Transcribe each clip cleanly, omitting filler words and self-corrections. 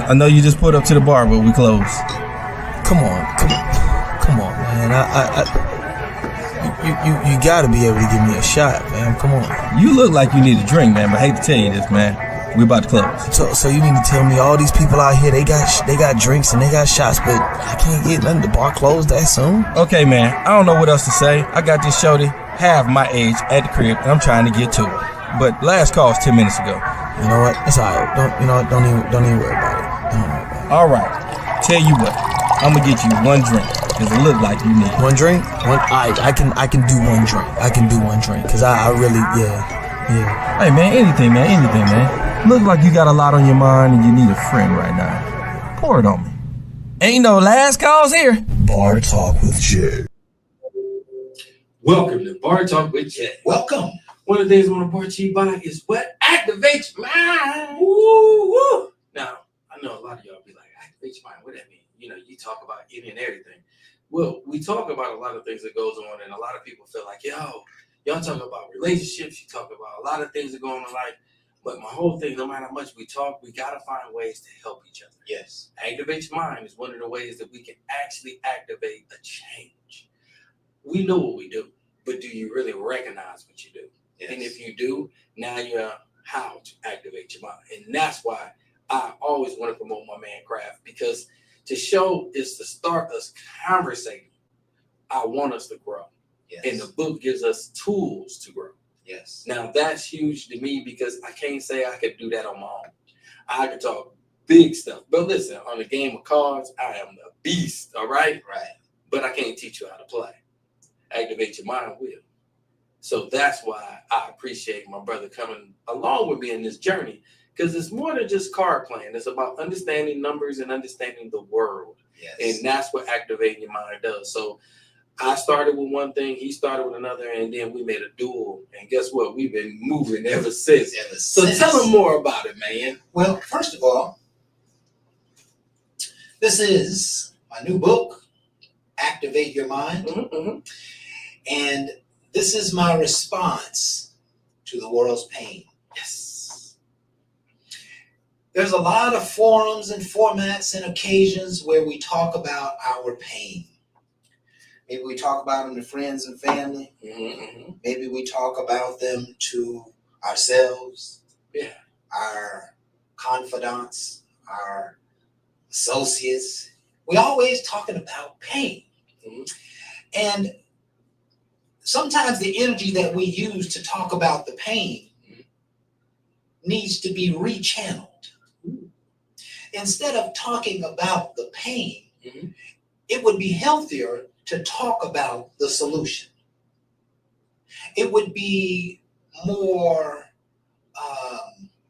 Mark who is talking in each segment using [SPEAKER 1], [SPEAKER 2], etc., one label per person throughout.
[SPEAKER 1] I know you just put up to the bar, but we close.
[SPEAKER 2] Come on, man. You gotta be able to give me a shot, man. Come on.
[SPEAKER 1] You look like you need a drink, man, but I hate to tell you this, man. We about to close.
[SPEAKER 2] So you mean to tell me all these people out here, they got drinks and they got shots, but I can't get nothing. The bar closed that soon?
[SPEAKER 1] Okay, man. I don't know what else to say. I got this shorty half my age at the crib, and I'm trying to get to it. But last call was 10 minutes ago.
[SPEAKER 2] You know what? It's alright. Don't even worry about it.
[SPEAKER 1] All right. Tell you what. I'm gonna get you one drink, cause it look like you need
[SPEAKER 2] one drink. I can do one drink. I can do one drink, cause I really yeah.
[SPEAKER 1] Hey man, anything man. Look like you got a lot on your mind and you need a friend right now. Pour it on me. Ain't no last calls here.
[SPEAKER 3] Bar Talk with Jay.
[SPEAKER 4] Welcome to Bar Talk with Jay.
[SPEAKER 3] Welcome.
[SPEAKER 4] One of the things I want to brought to you by is what activates your mind. Woo. Now, I know a lot of y'all be like, activate your mind. What that mean? You know, you talk about any and everything. Well, we talk about a lot of things that goes on, and a lot of people feel like, y'all talk about relationships, you talk about a lot of things that go on in life. But my whole thing, no matter how much we talk, we got to find ways to help each other.
[SPEAKER 3] Yes.
[SPEAKER 4] Activate your mind is one of the ways that we can actually activate a change. We know what we do, but do you really recognize what you do? Yes. And if you do, now you know how to activate your mind. And that's why I always want to promote my man Craft, because to show is to start us conversating. I want us to grow. Yes. And the book gives us tools to grow.
[SPEAKER 3] Yes.
[SPEAKER 4] Now that's huge to me, because I can't say I could do that on my own. I could talk big stuff. But listen, on the game of cards, I am the beast, all right?
[SPEAKER 3] Right.
[SPEAKER 4] But I can't teach you how to play. Activate your mind will. So that's why I appreciate my brother coming along with me in this journey. Because it's more than just card playing. It's about understanding numbers and understanding the world.
[SPEAKER 3] Yes. And
[SPEAKER 4] that's what activating your mind does. So I started with one thing, he started with another, and then we made a duel. And guess what? We've been moving ever since. So tell them more about it, man.
[SPEAKER 3] Well, first of all, this is my new book, Activate Your Mind.
[SPEAKER 4] Mm-hmm.
[SPEAKER 3] And this is my response to the world's pain.
[SPEAKER 4] Yes.
[SPEAKER 3] There's a lot of forums and formats and occasions where we talk about our pain. Maybe we talk about them to friends and family.
[SPEAKER 4] Mm-hmm.
[SPEAKER 3] Maybe we talk about them to ourselves, our confidants, our associates. We always talking about pain.
[SPEAKER 4] Mm-hmm.
[SPEAKER 3] And sometimes the energy that we use to talk about the pain needs to be rechanneled. Instead of talking about the pain, it would be healthier to talk about the solution. It would be more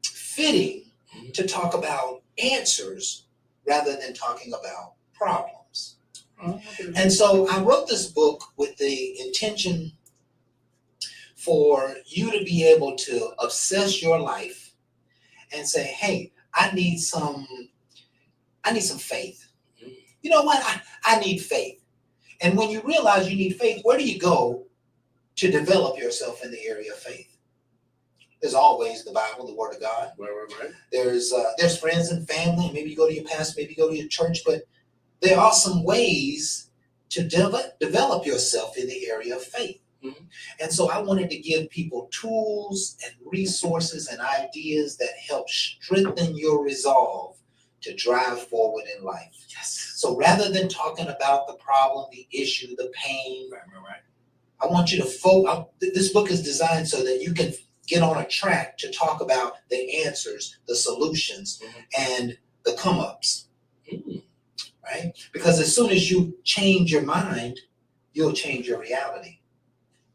[SPEAKER 3] fitting to talk about answers rather than talking about problems. And so I wrote this book with the intention for you to be able to assess your life and say, hey, I need some faith. You know what? I need faith. And when you realize you need faith, where do you go to develop yourself in the area of faith? There's always the Bible, the Word of God.
[SPEAKER 4] Right.
[SPEAKER 3] There's friends and family. Maybe you go to your pastor, maybe you go to your church, but there are some ways to develop yourself in the area of faith.
[SPEAKER 4] Mm-hmm.
[SPEAKER 3] And so I wanted to give people tools and resources and ideas that help strengthen your resolve to drive forward in life.
[SPEAKER 4] Yes.
[SPEAKER 3] So rather than talking about the problem, the issue, the pain,
[SPEAKER 4] Right.
[SPEAKER 3] I want you to focus. This book is designed so that you can get on a track to talk about the answers, the solutions, and the come-ups. Right? Because as soon as you change your mind, you'll change your reality.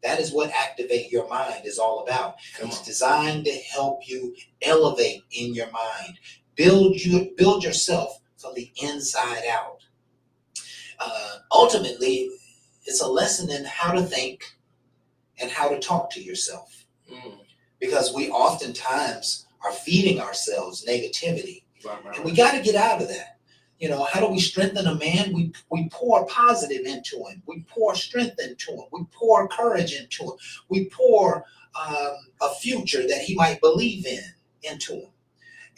[SPEAKER 3] That is what Activate Your Mind is all about. It's designed to help you elevate in your mind. Build yourself from the inside out. Ultimately, it's a lesson in how to think and how to talk to yourself. Because we oftentimes are feeding ourselves negativity. And we got to get out of that. You know, how do we strengthen a man? We pour positive into him. We pour strength into him. We pour courage into him. We pour a future that he might believe in into him.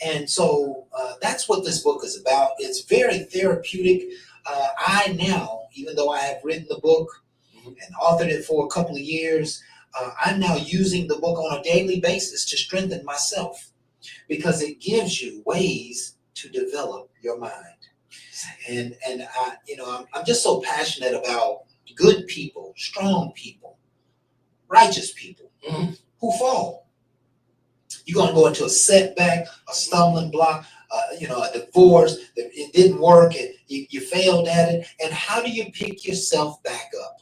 [SPEAKER 3] And so that's what this book is about. It's very therapeutic. I now, even though I have written the book and authored it for a couple of years, I'm now using the book on a daily basis to strengthen myself because it gives you ways to develop your mind. And I, I'm just so passionate about good people, strong people, righteous people who fall. You're going to go into a setback, a stumbling block, a divorce, it didn't work, and you failed at it. And how do you pick yourself back up?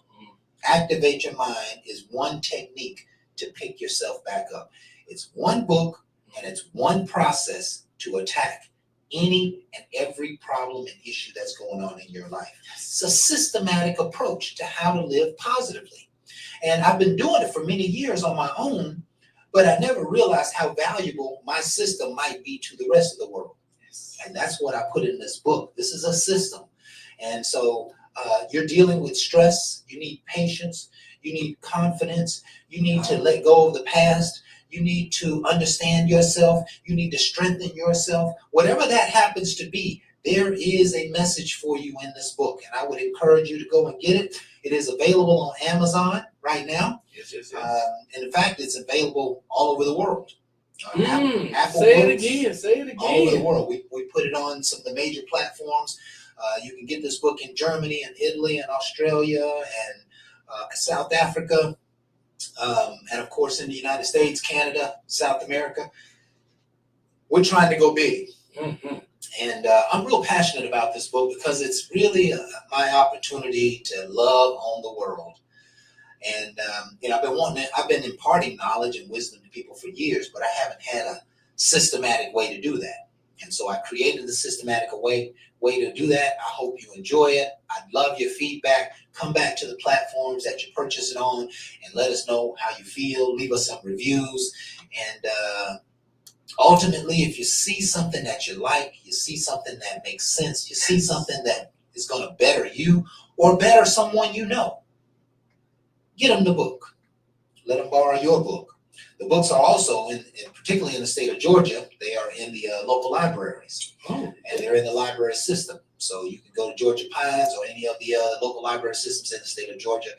[SPEAKER 3] Activate Your Mind is one technique to pick yourself back up. It's one book and it's one process to attack any and every problem and issue that's going on in your life. It's a systematic approach to how to live positively. And I've been doing it for many years on my own, but I never realized how valuable my system might be to the rest of the world. And that's what I put in this book. This is a system. And so you're dealing with stress. You need patience. You need confidence. You need to let go of the past. You need to understand yourself. You need to strengthen yourself. Whatever that happens to be, there is a message for you in this book. And I would encourage you to go and get it. It is available on Amazon right now.
[SPEAKER 4] Yes.
[SPEAKER 3] And in fact, it's available all over the world. Apple
[SPEAKER 4] Say
[SPEAKER 3] Books,
[SPEAKER 4] it again.
[SPEAKER 3] all over the world. We put it on some of the major platforms. You can get this book in Germany and Italy and Australia and South Africa. And of course in the United States, Canada, South America. We're trying to go big. And I'm real passionate about this book because it's really my opportunity to love on the world. And I've been imparting knowledge and wisdom to people for years, but I haven't had a systematic way to do that. And so I created the systematic way to do that. I hope you enjoy it. I'd love your feedback. Come back to the platforms that you purchase it on and let us know how you feel. Leave us some reviews. And ultimately, if you see something that you like, you see something that makes sense, you see something that is going to better you or better someone you know, get them the book. Let them borrow your book. The books are also, particularly in the state of Georgia, they are in the local libraries. And they're in the library system. So you can go to Georgia Pines or any of the local library systems in the state of Georgia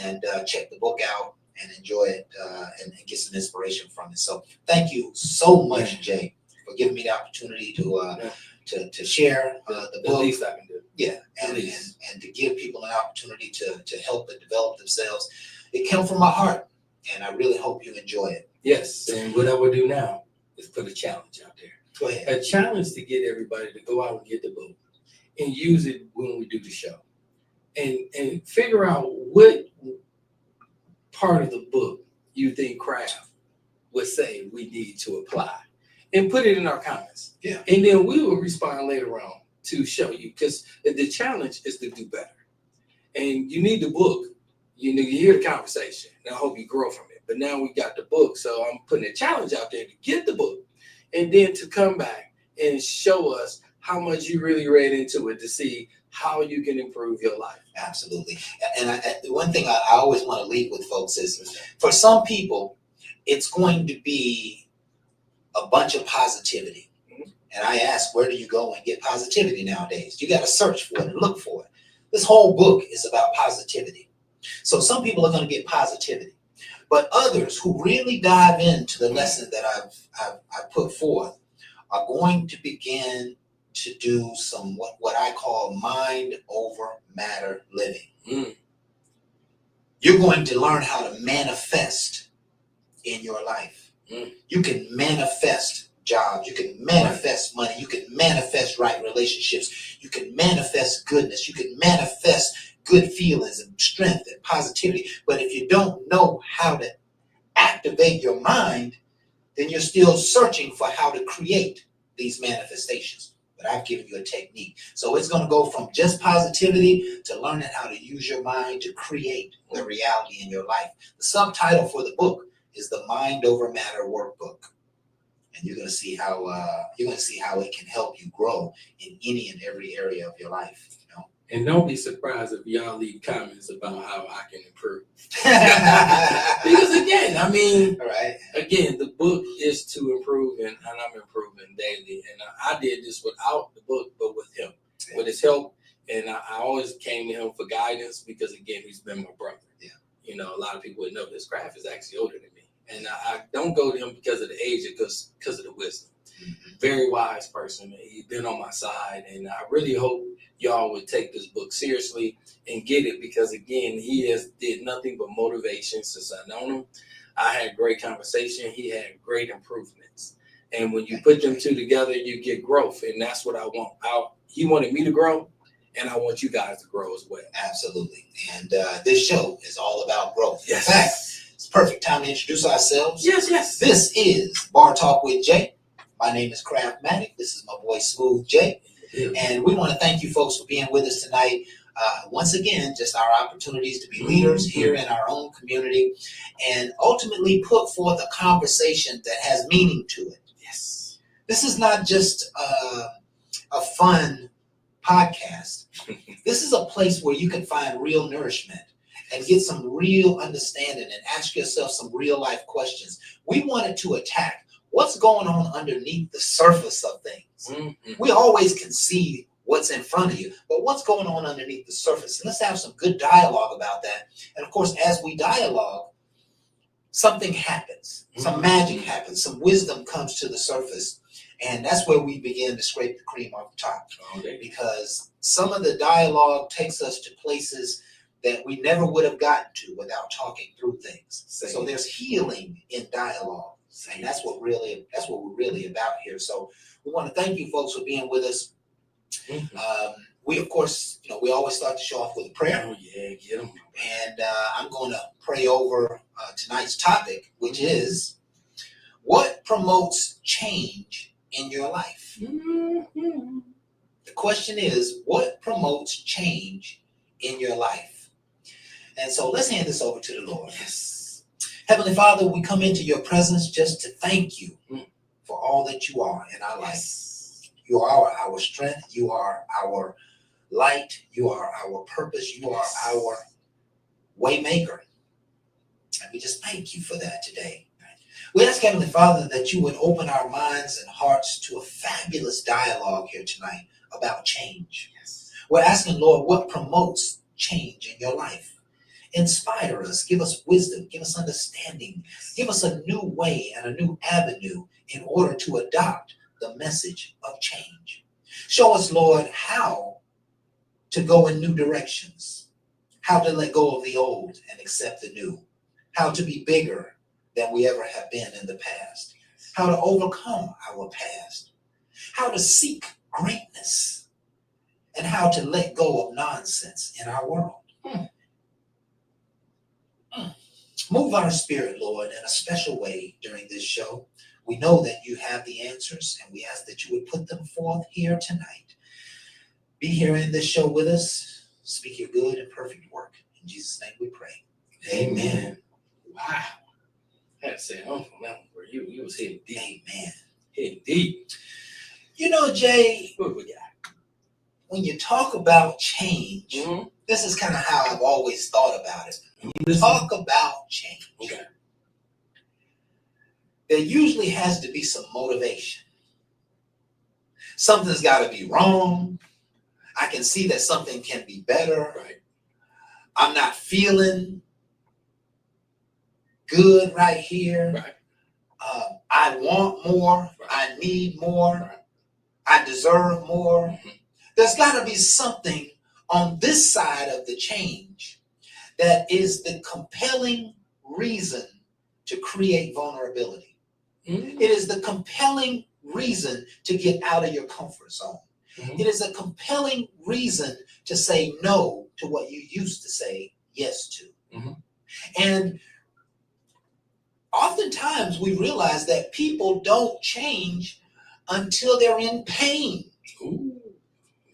[SPEAKER 3] and check the book out and enjoy it and get some inspiration from it. So thank you so much, Jay, for giving me the opportunity to share the book.
[SPEAKER 4] The least I can do.
[SPEAKER 3] Yeah, and to give people an opportunity to help and develop themselves. It came from my heart, and I really hope you enjoy it.
[SPEAKER 4] Yes, and what I will do now is put a challenge out there.
[SPEAKER 3] Go ahead.
[SPEAKER 4] A challenge to get everybody to go out and get the book and use it when we do the show. And figure out what part of the book you think Craft would say we need to apply. And put it in our comments.
[SPEAKER 3] Yeah.
[SPEAKER 4] And then we will respond later on to show you, because the challenge is to do better. And you need the book. You hear the conversation, and I hope you grow from it. But now we got the book, so I'm putting a challenge out there to get the book, and then to come back and show us how much you really read into it to see how you can improve your life.
[SPEAKER 3] Absolutely. And the one thing I always want to leave with folks is, for some people, it's going to be a bunch of positivity. And I ask, where do you go and get positivity nowadays? You got to search for it and look for it. This whole book is about positivity. So some people are going to get positivity, but others who really dive into the lesson that I've put forth are going to begin to do some what I call mind over matter living. You're going to learn how to manifest in your life. You can manifest jobs. You can manifest money. You can manifest right relationships. You can manifest goodness. You can manifest good feelings and strength and positivity. But if you don't know how to activate your mind, then you're still searching for how to create these manifestations. But I've given you a technique. So it's going to go from just positivity to learning how to use your mind to create the reality in your life. The subtitle for the book is the Mind Over Matter Workbook. And you're going to see how it can help you grow in any and every area of your life.
[SPEAKER 4] And don't be surprised if y'all leave comments about how I can improve.
[SPEAKER 3] All
[SPEAKER 4] Because again, I mean,
[SPEAKER 3] right.
[SPEAKER 4] again, the book is to improve, and I'm improving daily. And I did this without the book, but with him, with his help. And I always came to him for guidance because, again, he's been my brother.
[SPEAKER 3] Yeah.
[SPEAKER 4] You know, a lot of people would know this Kraft is actually older than me. And I don't go to him because of the age, because of the wisdom.
[SPEAKER 3] Mm-hmm.
[SPEAKER 4] Very wise person. He's been on my side. And I really hope y'all would take this book seriously and get it because, again, he has did nothing but motivation since I known him. I had great conversation. He had great improvements. And when you put them two together, you get growth. And that's what I want. He wanted me to grow, and I want you guys to grow as well.
[SPEAKER 3] Absolutely. And this show is all about growth.
[SPEAKER 4] Yes.
[SPEAKER 3] In fact, it's a perfect time to introduce ourselves.
[SPEAKER 4] Yes.
[SPEAKER 3] This is Bar Talk with Jay. My name is Craftmatic. This is my boy Smooth Jay.
[SPEAKER 4] Yeah.
[SPEAKER 3] And we want to thank you folks for being with us tonight. Once again, just our opportunities to be leaders here in our own community and ultimately put forth a conversation that has meaning to it.
[SPEAKER 4] Yes.
[SPEAKER 3] This is not just a fun podcast. This is a place where you can find real nourishment and get some real understanding and ask yourself some real life questions. We wanted to attack what's going on underneath the surface of things.
[SPEAKER 4] Mm-hmm.
[SPEAKER 3] We always can see what's in front of you, but what's going on underneath the surface? And let's have some good dialogue about that. And of course, as we dialogue, something happens, some magic happens, some wisdom comes to the surface. And that's where we begin to scrape the cream off the top.
[SPEAKER 4] Okay.
[SPEAKER 3] Because some of the dialogue takes us to places that we never would have gotten to without talking through things. So there's healing in dialogue. And that's what we're really about here. So we want to thank you folks for being with us.
[SPEAKER 4] Mm-hmm.
[SPEAKER 3] We, of course, we always start the show off with a prayer.
[SPEAKER 4] Oh, yeah, get them.
[SPEAKER 3] And I'm going to pray over tonight's topic, which is what promotes change in your life?
[SPEAKER 4] Mm-hmm.
[SPEAKER 3] The question is, what promotes change in your life? And so let's hand this over to the Lord.
[SPEAKER 4] Yes.
[SPEAKER 3] Heavenly Father, we come into your presence just to thank you for all that you are in our life. You are our strength. You are our light. You are our purpose. You are our way maker. And we just thank you for that today. We ask, Heavenly Father, that you would open our minds and hearts to a fabulous dialogue here tonight about change.
[SPEAKER 4] Yes.
[SPEAKER 3] We're asking, Lord, what promotes change in your life? Inspire us, give us wisdom, give us understanding, give us a new way and a new avenue in order to adopt the message of change. Show us, Lord, how to go in new directions, how to let go of the old and accept the new, how to be bigger than we ever have been in the past, how to overcome our past, how to seek greatness, and how to let go of nonsense in our world. Move our spirit, Lord, in a special way during this show. We know that you have the answers, and we ask that you would put them forth here tonight. Be here in this show with us. Speak your good and perfect work. In Jesus' name we pray. Amen.
[SPEAKER 4] Wow. I had to say, from that one where you was hitting deep.
[SPEAKER 3] Amen.
[SPEAKER 4] Hitting deep.
[SPEAKER 3] Jay,
[SPEAKER 4] What we got?
[SPEAKER 3] when you talk about change, this is kind of how I've always thought about it. Talk about change.
[SPEAKER 4] Okay.
[SPEAKER 3] There usually has to be some motivation. Something's got to be wrong. I can see that something can be better.
[SPEAKER 4] Right.
[SPEAKER 3] I'm not feeling good right here.
[SPEAKER 4] Right.
[SPEAKER 3] I want more.
[SPEAKER 4] Right.
[SPEAKER 3] I need more.
[SPEAKER 4] Right.
[SPEAKER 3] I deserve more.
[SPEAKER 4] Mm-hmm.
[SPEAKER 3] There's got to be something on this side of the change that is the compelling reason to create vulnerability.
[SPEAKER 4] Mm-hmm.
[SPEAKER 3] It is the compelling reason to get out of your comfort zone.
[SPEAKER 4] Mm-hmm.
[SPEAKER 3] It is a compelling reason to say no to what you used to say yes to.
[SPEAKER 4] Mm-hmm.
[SPEAKER 3] And oftentimes we realize that people don't change until they're in pain.
[SPEAKER 4] Ooh,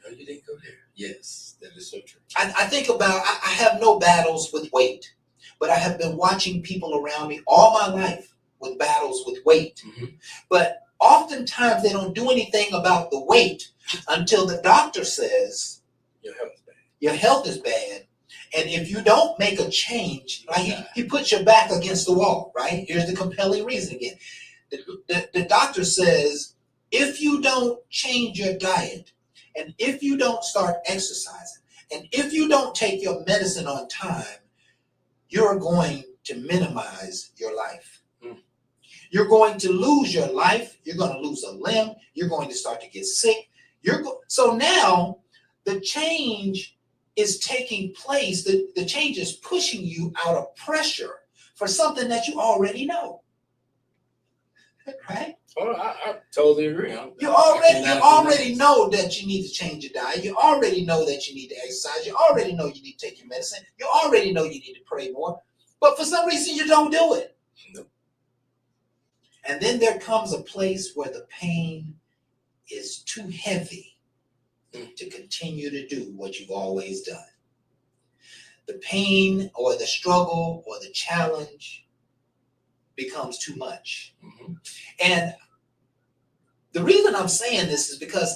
[SPEAKER 4] no, you didn't go there. Yes, that is so true.
[SPEAKER 3] I think about, I have no battles with weight, but I have been watching people around me all my life with battles with weight.
[SPEAKER 4] Mm-hmm.
[SPEAKER 3] But oftentimes they don't do anything about the weight until the doctor says,
[SPEAKER 4] Your health is bad.
[SPEAKER 3] your health is bad, and if you don't make a change, like he puts your back against the wall, right? Here's the compelling reason again. The doctor says, if you don't change your diet, and if you don't start exercising, and if you don't take your medicine on time, you're going to minimize your life. You're going to lose your life. You're going to lose a limb. You're going to start to get sick. So now the change is taking place. The change is pushing you out of pressure for something that you already know. Right?
[SPEAKER 4] Oh, I totally agree.
[SPEAKER 3] You already know that you need to change your diet. You already know that you need to exercise. You already know you need to take your medicine. You already know you need to pray more. But for some reason, you don't do it.
[SPEAKER 4] Nope.
[SPEAKER 3] And then there comes a place where the pain is too heavy to continue to do what you've always done. The pain or the struggle or the challenge becomes too much.
[SPEAKER 4] Mm-hmm.
[SPEAKER 3] And the reason I'm saying this is because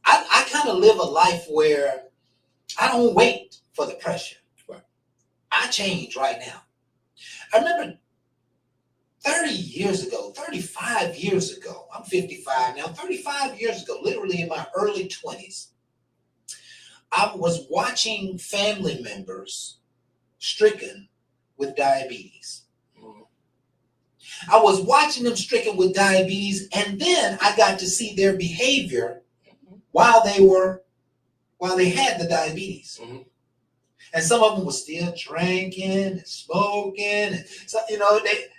[SPEAKER 3] I kind of live a life where I don't wait for the pressure.
[SPEAKER 4] Right.
[SPEAKER 3] I change right now. I remember 30 years ago, 35 years ago, I'm 55 now, 35 years ago, literally in my early 20s, I was watching family members stricken with diabetes. I was watching them stricken with diabetes, and then I got to see their behavior while they had the diabetes.
[SPEAKER 4] Mm-hmm.
[SPEAKER 3] And some of them were still drinking and smoking, and so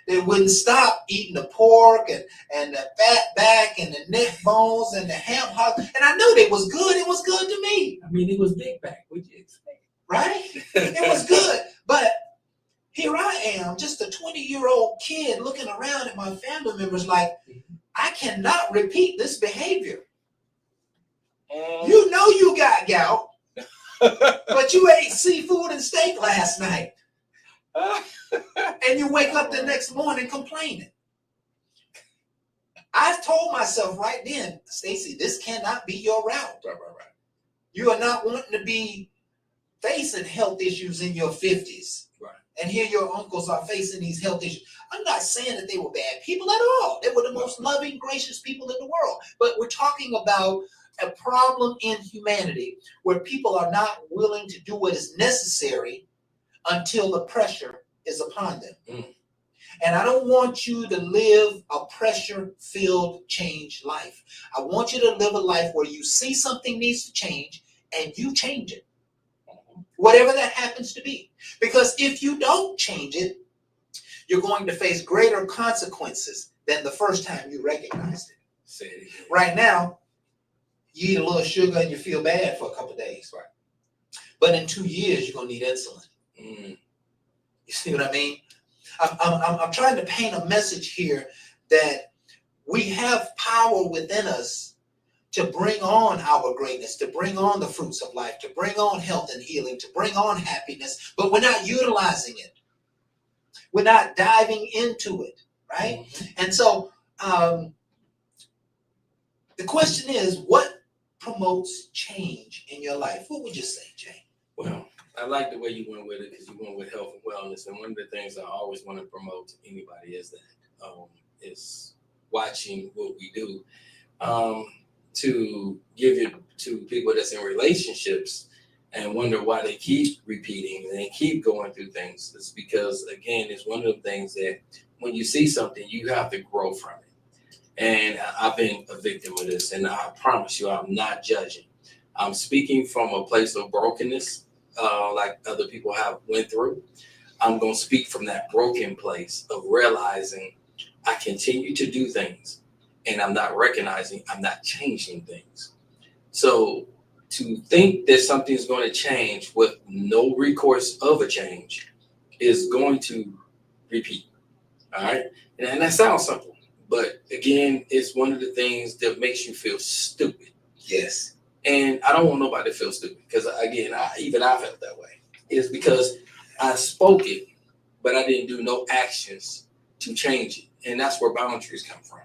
[SPEAKER 3] they wouldn't stop eating the pork and the fat back and the neck bones and the ham hock. And I knew it was good. It was good to me.
[SPEAKER 4] I mean, it was big back. What'd you expect?
[SPEAKER 3] Right? It was good, but here I am, just a 20-year-old kid looking around at my family members like, I cannot repeat this behavior. You know you got gout, but you ate seafood and steak last night. And you wake up the next morning complaining. I told myself right then, Stacy, this cannot be your route.
[SPEAKER 4] Right.
[SPEAKER 3] You are not wanting to be facing health issues in your 50s.
[SPEAKER 4] Right.
[SPEAKER 3] And here your uncles are facing these health issues. I'm not saying that they were bad people at all. They were the most loving, gracious people in the world. But we're talking about a problem in humanity where people are not willing to do what is necessary until the pressure is upon them. Mm. And I don't want you to live a pressure-filled change life. I want you to live a life where you see something needs to change and you change it. Whatever that happens to be. Because if you don't change it, you're going to face greater consequences than the first time you recognized it. Right now, you eat a little sugar and you feel bad for a couple of days. Right. But in 2 years, you're going to need insulin. Mm. You see what I mean? I'm trying to paint a message here that we have power within us to bring on our greatness, to bring on the fruits of life, to bring on health and healing, to bring on happiness, but we're not utilizing it. We're not diving into it, right? Mm-hmm. And so the question is, what promotes change in your life? What would you say, Jay?
[SPEAKER 4] Well, I like the way you went with it because you went with health and wellness. And one of the things I always want to promote to anybody is that is watching what we do. To give it to people that's in relationships and wonder why they keep repeating and they keep going through things. It's because, again, it's one of the things that when you see something, you have to grow from it. And I've been a victim of this, and I promise you, I'm not judging. I'm speaking from a place of brokenness, like other people have went through. I'm going to speak from that broken place of realizing I continue to do things. And I'm not recognizing, I'm not changing things. So to think that something's going to change with no recourse of a change is going to repeat. All right. And that sounds simple. But again, it's one of the things that makes you feel stupid.
[SPEAKER 3] Yes.
[SPEAKER 4] And I don't want nobody to feel stupid because, again, I felt that way. It's because I spoke it, but I didn't do no actions to change it. And that's where boundaries come from.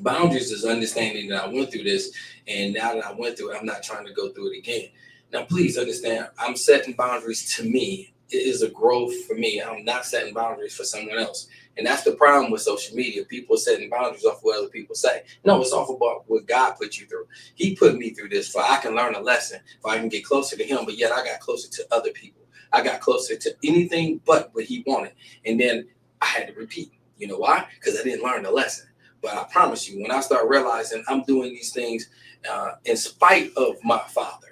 [SPEAKER 4] Boundaries is understanding that I went through this, and now that I went through it, I'm not trying to go through it again. Now, please understand, I'm setting boundaries to me. It is a growth for me. I'm not setting boundaries for someone else. And that's the problem with social media. People are setting boundaries off what other people say. No, it's off about what God put you through. He put me through this so I can learn a lesson, so I can get closer to him, but yet I got closer to other people. I got closer to anything but what he wanted. And then I had to repeat. You know why? Because I didn't learn the lesson. But I promise you, when I start realizing I'm doing these things in spite of my Father,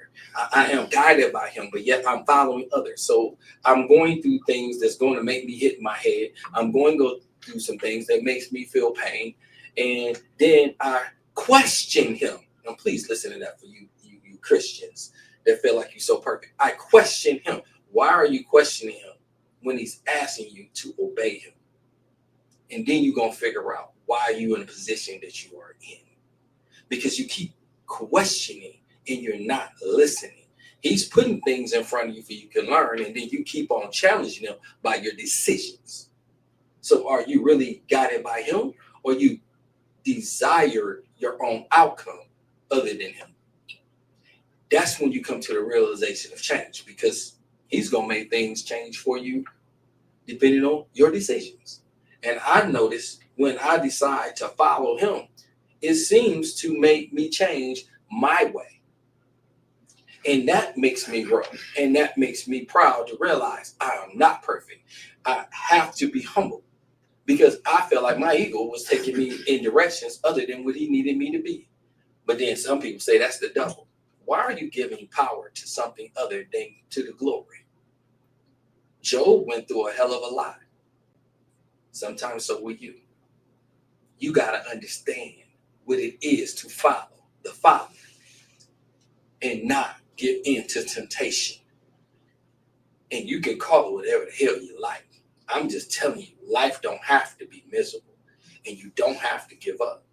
[SPEAKER 4] I am guided by him, but yet I'm following others. So I'm going through things that's going to make me hit my head. I'm going to go through some things that makes me feel pain. And then I question him. And please listen to that for you Christians that feel like you're so perfect. I question him. Why are you questioning him when he's asking you to obey him? And then you're going to figure out why you're in the position that you are in. Because you keep questioning and you're not listening. He's putting things in front of you for you can learn, and then you keep on challenging him by your decisions. So are you really guided by him, or you desire your own outcome other than him? That's when you come to the realization of change, because he's going to make things change for you depending on your decisions. And I notice when I decide to follow him, it seems to make me change my way. And that makes me grow. And that makes me proud to realize I am not perfect. I have to be humble because I felt like my ego was taking me in directions other than what he needed me to be. But then some people say that's the devil. Why are you giving power to something other than to the glory? Job went through a hell of a lot. Sometimes so will you. You got to understand what it is to follow the Father and not give in to temptation. And you can call it whatever the hell you like. I'm just telling you, life don't have to be miserable, and you don't have to give up.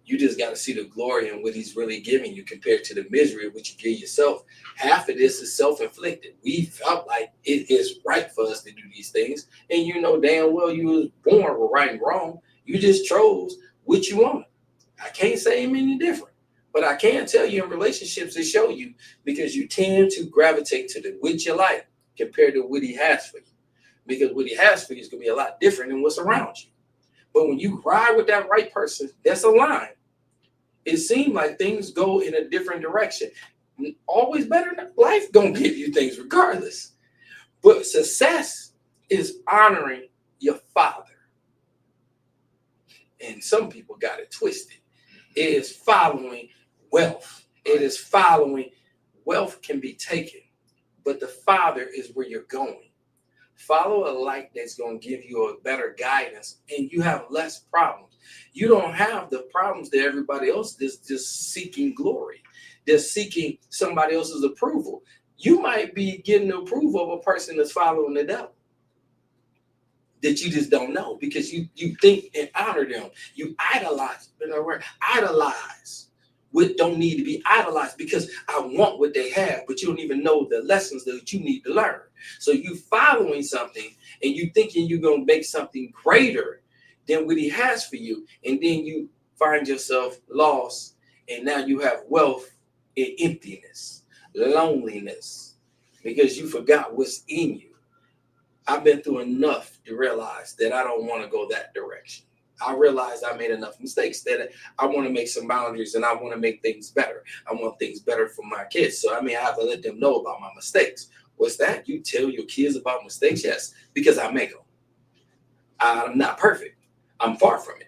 [SPEAKER 4] You just got to see the glory in what he's really giving you compared to the misery which you give yourself. Half of this is self-inflicted. We felt like it is right for us to do these things, and you know damn well you was born with right and wrong. You just chose what you wanted. I can't say I'm any different. But I can tell you in relationships, it show you, because you tend to gravitate to the what you like compared to what he has for you. Because what he has for you is going to be a lot different than what's around you. But when you ride with that right person, that's aligned. It seems like things go in a different direction. Always better than life going to give you things regardless. But success is honoring your Father. And some people got it twisted. It is following wealth. It is following wealth can be taken, but the Father is where you're going. Follow a light that's going to give you a better guidance, and you have less problems. You don't have the problems that everybody else is just seeking glory. They're seeking somebody else's approval. You might be getting the approval of a person that's following the devil that you just don't know, because you think and honor them. You idolize what don't need to be idolized, because I want what they have, but you don't even know the lessons that you need to learn. So you following something and you thinking you're going to make something greater than what he has for you. And then you find yourself lost, and now you have wealth and emptiness, loneliness, because you forgot what's in you. I've been through enough to realize that I don't want to go that direction. I realized I made enough mistakes that I want to make some boundaries, and I want to make things better. I want things better for my kids. So, I have to let them know about my mistakes. What's that? You tell your kids about mistakes? Yes, because I make them. I'm not perfect. I'm far from it.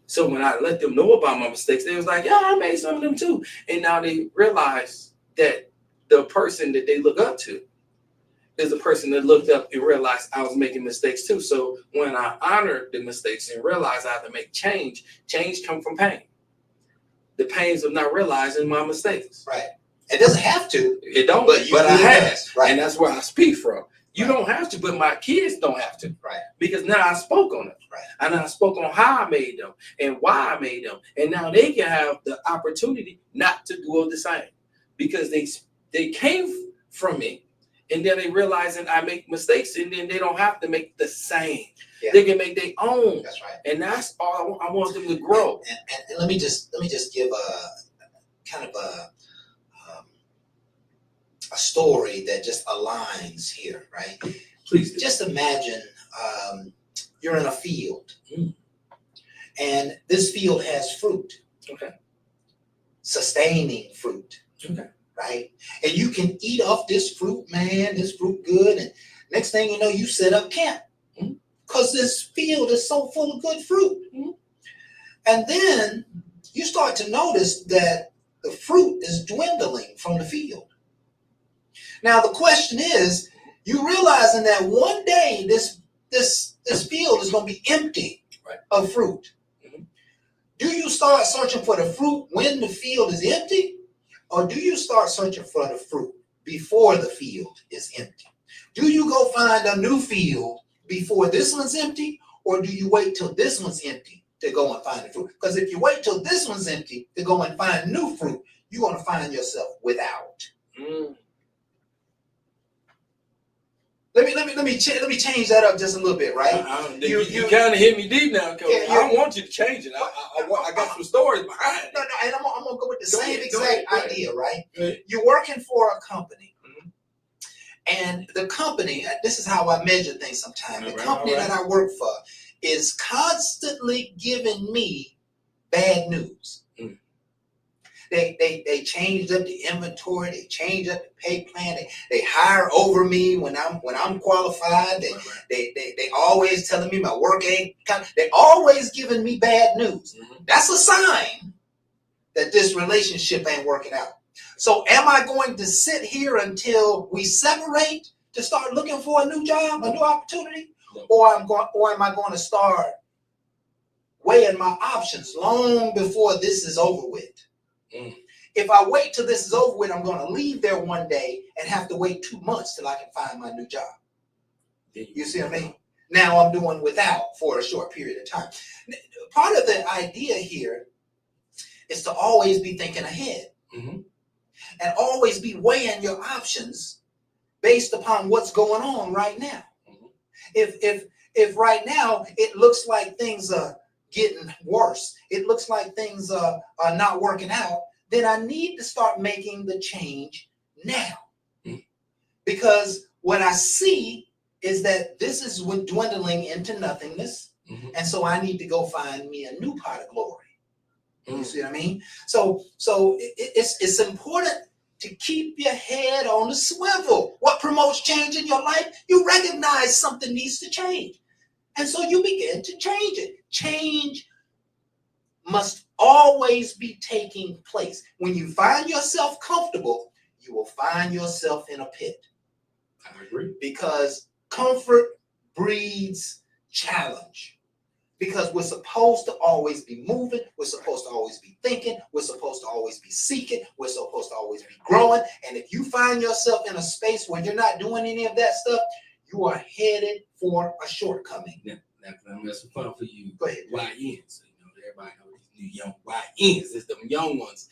[SPEAKER 4] So when I let them know about my mistakes, they was like, yeah, I made some of them too. And now they realize that the person that they look up to is the person that looked up and realized I was making mistakes too. So when I honored the mistakes and realized I had to make change comes from pain. The pains of not realizing my mistakes.
[SPEAKER 3] Right. It doesn't have to.
[SPEAKER 4] It don't, but I have. Right. And that's where I speak from. You don't have to, but my kids don't have to.
[SPEAKER 3] Right. Because
[SPEAKER 4] now I spoke on them.
[SPEAKER 3] Right.
[SPEAKER 4] And I spoke on how I made them and why I made them. And now they can have the opportunity not to do the same, because they came from me. And then they realize that I make mistakes, and then they don't have to make the same. Yeah. They can make their own.
[SPEAKER 3] That's right.
[SPEAKER 4] And that's all I want them to grow.
[SPEAKER 3] And let me just give a kind of a story that just aligns here, right?
[SPEAKER 4] Please do.
[SPEAKER 3] Just imagine you're in a field,
[SPEAKER 4] Mm.
[SPEAKER 3] and this field has fruit,
[SPEAKER 4] Okay.
[SPEAKER 3] sustaining fruit,
[SPEAKER 4] Okay.
[SPEAKER 3] right? And you can eat off this fruit, man, this fruit good. And next thing you know, you set up camp because this field is so full of good fruit.
[SPEAKER 4] Mhm.
[SPEAKER 3] And then you start to notice that the fruit is dwindling from the field. Now, the question is, you realizing that one day this field is going to be empty
[SPEAKER 4] Right.
[SPEAKER 3] of fruit.
[SPEAKER 4] Mhm.
[SPEAKER 3] Do you start searching for the fruit when the field is empty? Or do you start searching for the fruit before the field is empty? Do you go find a new field before this one's empty? Or do you wait till this one's empty to go and find the fruit? Because if you wait till this one's empty to go and find new fruit, you're going to find yourself without.
[SPEAKER 4] Mm.
[SPEAKER 3] Let me change that up just a little bit, right?
[SPEAKER 4] You kind of hit me deep now, Coach.
[SPEAKER 3] Yeah,
[SPEAKER 4] I don't want you to change it. I got some stories behind it.
[SPEAKER 3] No, and I'm gonna go with the
[SPEAKER 4] Go
[SPEAKER 3] same
[SPEAKER 4] ahead,
[SPEAKER 3] exact
[SPEAKER 4] go ahead.
[SPEAKER 3] idea, right?
[SPEAKER 4] Go ahead.
[SPEAKER 3] You're working for a company,
[SPEAKER 4] Mhm.
[SPEAKER 3] and the company. This is how I measure things sometimes. The
[SPEAKER 4] All right,
[SPEAKER 3] company
[SPEAKER 4] all right.
[SPEAKER 3] that I work for is constantly giving me bad news.
[SPEAKER 4] Mm.
[SPEAKER 3] They changed up the inventory. They changed up the pay plan. They hire over me when I'm qualified. They always telling me my work ain't. They always giving me bad news.
[SPEAKER 4] Mhm.
[SPEAKER 3] That's a sign that this relationship ain't working out. So am I going to sit here until we separate to start looking for a new job, a new opportunity?
[SPEAKER 4] No.
[SPEAKER 3] Or am I going to start weighing my options long before this is over with?
[SPEAKER 4] Mm.
[SPEAKER 3] If I wait till this is over with, I'm going to leave there one day and have to wait 2 months till I can find my new job. You see what I mean? Now I'm doing without for a short period of time. Part of the idea here is to always be thinking ahead.
[SPEAKER 4] Mhm.
[SPEAKER 3] And always be weighing your options based upon what's going on right now.
[SPEAKER 4] Mhm.
[SPEAKER 3] If right now it looks like things are getting worse, it looks like things are not working out, then I need to start making the change now.
[SPEAKER 4] Mhm.
[SPEAKER 3] Because what I see is that this is dwindling into nothingness.
[SPEAKER 4] Mhm.
[SPEAKER 3] And so I need to go find me a new pot of glory. You
[SPEAKER 4] Mm.
[SPEAKER 3] see what I mean? So it's important to keep your head on the swivel. What promotes change in your life? You recognize something needs to change. And so you begin to change it. Change must always be taking place. When you find yourself comfortable, you will find yourself in a pit.
[SPEAKER 4] I agree.
[SPEAKER 3] Because comfort breeds challenge. Because we're supposed to always be moving, we're supposed to always be thinking, we're supposed to always be seeking, we're supposed to always be growing. And if you find yourself in a space where you're not doing any of that stuff, you are headed for a shortcoming.
[SPEAKER 4] Now, that's some fun for you.
[SPEAKER 3] Go ahead.
[SPEAKER 4] YNs. Everybody know these new young YNs. It's them young ones.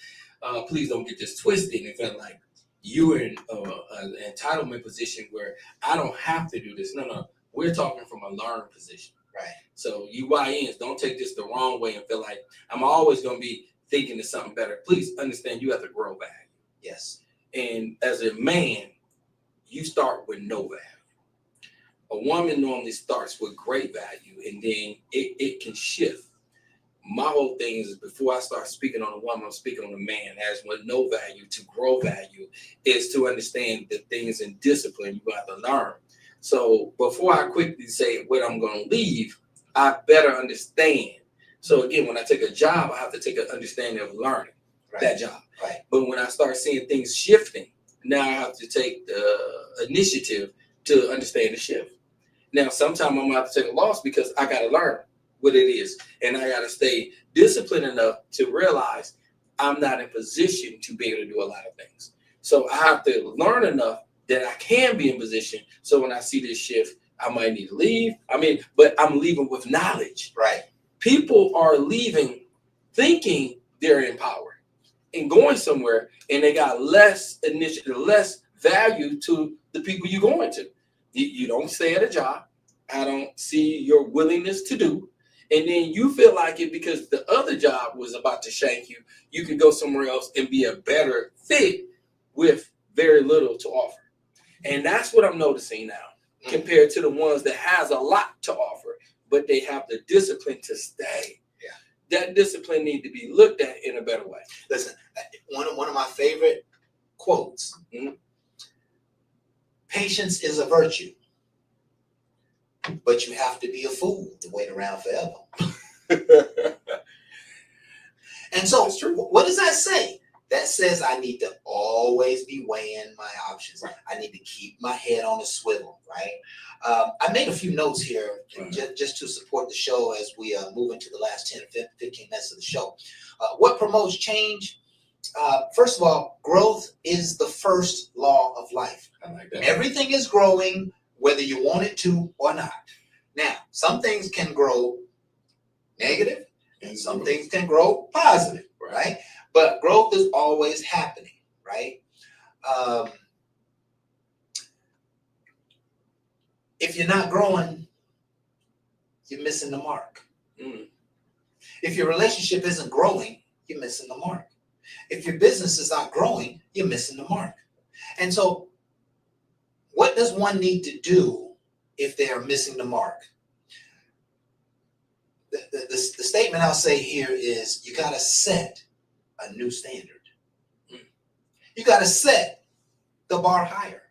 [SPEAKER 4] Please don't get this twisted and feel like you're in an entitlement position where I don't have to do this. No. We're talking from a learned position.
[SPEAKER 3] Right.
[SPEAKER 4] So you YNs, don't take this the wrong way and feel like I'm always going to be thinking of something better. Please understand you have to grow value.
[SPEAKER 3] Yes.
[SPEAKER 4] And as a man, you start with no value. A woman normally starts with great value, and then it can shift. My whole thing is before I start speaking on a woman, I'm speaking on a man. As with no value, to grow value is to understand the things in discipline you have to learn. So before I quickly say what I'm going to leave, I better understand. So again, when I take a job, I have to take an understanding of learning that job.
[SPEAKER 3] Right.
[SPEAKER 4] But when I start seeing things shifting, now I have to take the initiative to understand the shift. Now, sometimes I'm going to have to take a loss because I got to learn what it is. And I got to stay disciplined enough to realize I'm not in position to be able to do a lot of things. So I have to learn enough that I can be in position. So when I see this shift, I might need to leave. But I'm leaving with knowledge.
[SPEAKER 3] Right.
[SPEAKER 4] People are leaving thinking they're empowered and going somewhere, and they got less initiative, less value to the people you're going to. You don't stay at a job. I don't see your willingness to do. And then you feel like it because the other job was about to shank you. You could go somewhere else and be a better fit with very little to offer. And that's what I'm noticing now, compared to the ones that has a lot to offer, but they have the discipline to stay.
[SPEAKER 3] Yeah.
[SPEAKER 4] That discipline need to be looked at in a better way.
[SPEAKER 3] Listen, one of my favorite quotes. Patience is a virtue, but you have to be a fool to wait around forever. And so, what does that say? That says I need to always be weighing my options.
[SPEAKER 4] Right.
[SPEAKER 3] I need to keep my head on a swivel, right? I made a few notes here just to support the show as we move into the last 10 or 15 minutes of the show. What promotes change? First of all, growth is the first law of life.
[SPEAKER 4] I like that.
[SPEAKER 3] Everything is growing, whether you want it to or not. Now, some things can grow negative, and some things can grow positive, right? But growth is always happening, right? If you're not growing, you're missing the mark. If your relationship isn't growing, you're missing the mark. If your business is not growing, you're missing the mark. And so, what does one need to do if they are missing the mark? The statement I'll say here is you got to set a new standard. You got to set the bar higher,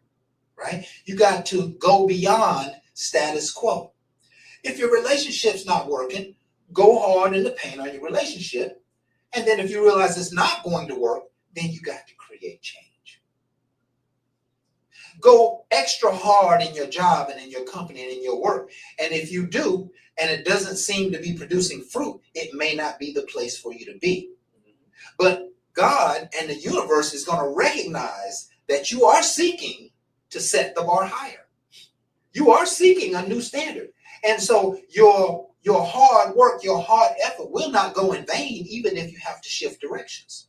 [SPEAKER 3] right? You got to go beyond status quo. If your relationship's not working, go hard in the paint on your relationship. And then if you realize it's not going to work, then you got to create change. Go extra hard in your job and in your company and in your work. And if you do, and it doesn't seem to be producing fruit, it may not be the place for you to be. But God and the universe is going to recognize that you are seeking to set the bar higher. You are seeking a new standard. And so your hard work, your hard effort will not go in vain, even if you have to shift directions.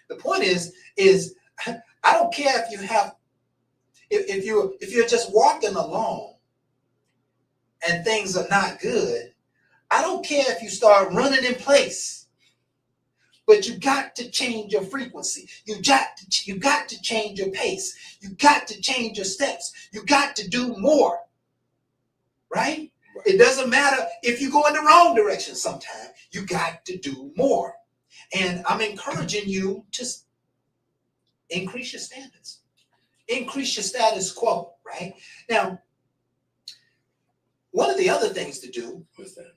[SPEAKER 3] The point is I don't care if you're just walking along and things are not good. I don't care if you start running in place, but you got to change your frequency. You got to change your pace. You got to change your steps. You got to do more, right? It doesn't matter if you go in the wrong direction sometimes. You got to do more. And I'm encouraging you to increase your standards. Increase your status quo, right? Now, one of the other things to do,
[SPEAKER 4] What's that?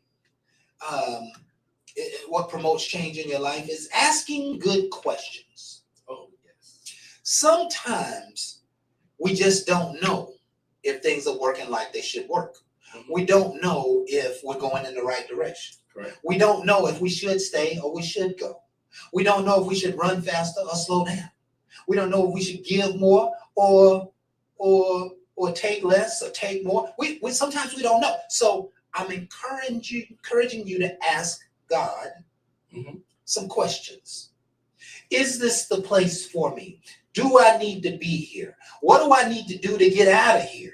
[SPEAKER 3] What promotes change in your life is asking good questions.
[SPEAKER 4] Oh, yes.
[SPEAKER 3] Sometimes we just don't know if things are working like they should work. We don't know if we're going in the right direction.
[SPEAKER 4] Correct.
[SPEAKER 3] We don't know if we should stay or we should go. We don't know if we should run faster or slow down. We don't know if we should give more or take less or take more. We sometimes we don't know. So I'm encouraging you to ask God some questions. Is this the place for me? Do I need to be here? What do I need to do to get out of here?